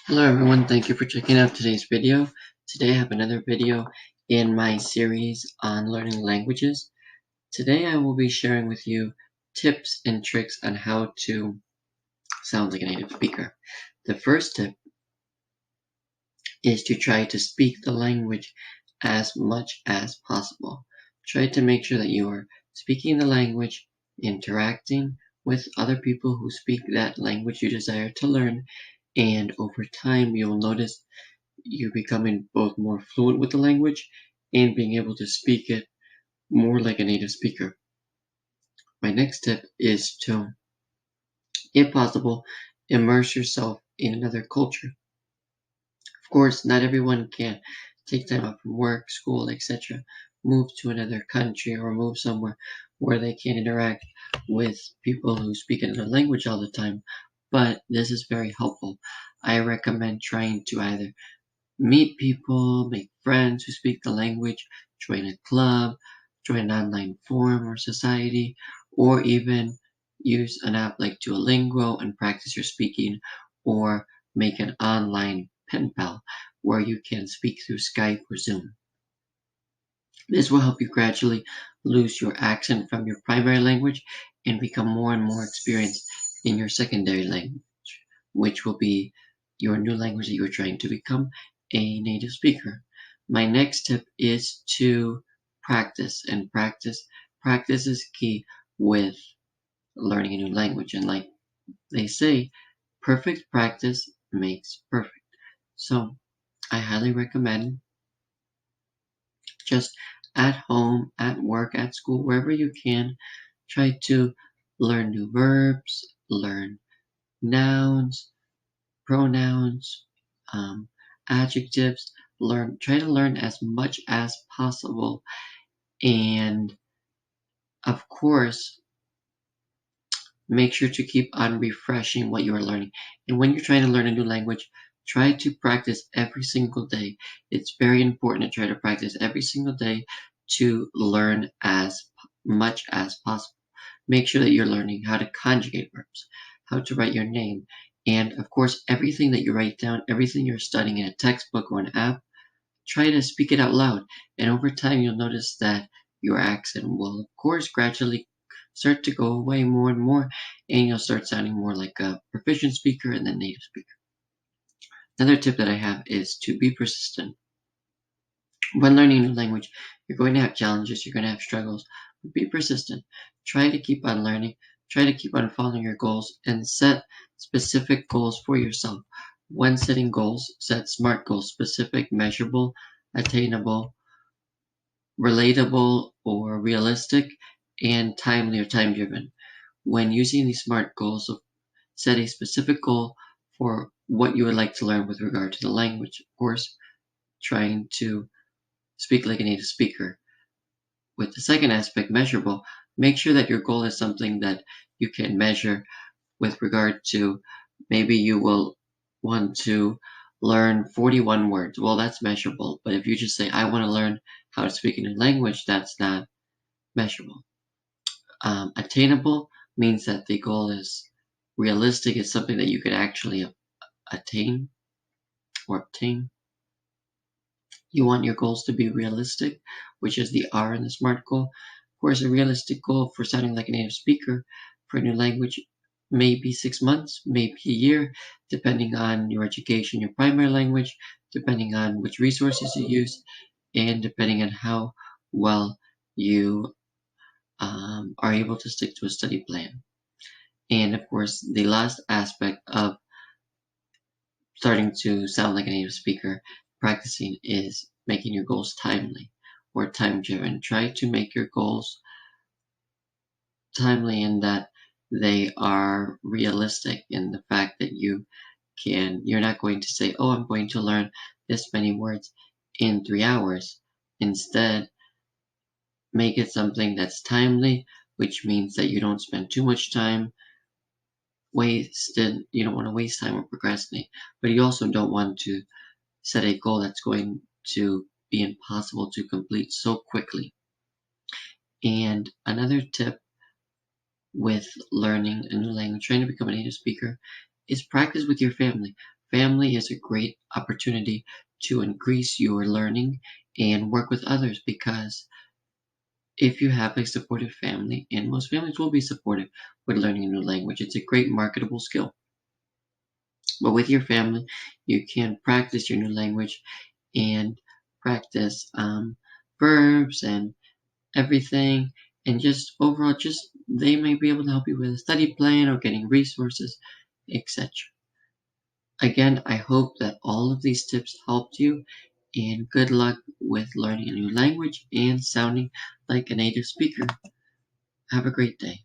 Hello everyone, thank you for checking out today's video. Today I have another video in my series on learning languages. Today I will be sharing with you tips and tricks on how to sound like a native speaker. The first tip is to try to speak the language as much as possible. Try to make sure that you are speaking the language, interacting with other people who speak that language you desire to learn, and over time you'll notice you becoming both more fluent with the language and being able to speak it more like a native speaker. My next tip is to, if possible, immerse yourself in another culture. Of course, not everyone can take time off from work, school, etc., move to another country or move somewhere where they can interact with people who speak another language all the time, but this is very helpful. I recommend trying to either meet people, make friends who speak the language, join a club, join an online forum or society, or even use an app like Duolingo and practice your speaking, or make an online pen pal where you can speak through Skype or Zoom. This will help you gradually lose your accent from your primary language and become more and more experienced in your secondary language, which will be your new language that you're trying to become a native speaker. My next tip is to practice and practice. Practice is key with learning a new language. And like they say, perfect practice makes perfect. So I highly recommend just at home, at work, at school, wherever you can, try to learn new verbs, learn nouns, pronouns, um, adjectives. Try to learn as much as possible, and of course, make sure to keep on refreshing what you are learning. And when you're trying to learn a new language, try to practice every single day. It's very important to try to practice every single day to learn as much as possible. Make sure that you're learning how to conjugate verbs, how to write your name, and of course, everything that you write down, everything you're studying in a textbook or an app, try to speak it out loud. And over time, you'll notice that your accent will, of course, gradually start to go away more and more, and you'll start sounding more like a proficient speaker and then native speaker. Another tip that I have is to be persistent. When learning a new language, you're going to have challenges, you're going to have struggles, but be persistent. Try to keep on learning, try to keep on following your goals, and set specific goals for yourself. When setting goals, set SMART goals: specific, measurable, attainable, relatable or realistic, and timely or time-driven. When using these SMART goals, set a specific goal for what you would like to learn with regard to the language. Of course, trying to speak like a native speaker. With the second aspect, measurable, make sure that your goal is something that you can measure with regard to maybe you will want to learn 41 words. Well, that's measurable. But if you just say, I want to learn how to speak a new language, that's not measurable. Attainable means that the goal is realistic, it's something that you could actually attain or obtain. You want your goals to be realistic, which is the R in the SMART goal. Of course, a realistic goal for sounding like a native speaker for a new language may be 6 months, maybe a year, depending on your education, your primary language, depending on which resources you use, and depending on how well you are able to stick to a study plan. And of course, the last aspect of starting to sound like a native speaker, practicing, is making your goals timely or time driven. Try to make your goals timely in that they are realistic in the fact that you're not going to say, oh, I'm going to learn this many words in 3 hours. Instead, make it something that's timely, which means that you don't spend too much time wasted. You don't want to waste time or procrastinate, but you also don't want to set a goal that's going to be impossible to complete so quickly. And another tip with learning a new language, trying to become a native speaker, is practice with your family. Family is a great opportunity to increase your learning and work with others because if you have a supportive family, and most families will be supportive with learning a new language, it's a great marketable skill. But with your family, you can practice your new language and practice verbs and everything, and just overall, just they might be able to help you with a study plan or getting resources, etc. Again, I hope that all of these tips helped you, and good luck with learning a new language and sounding like a native speaker. Have a great day.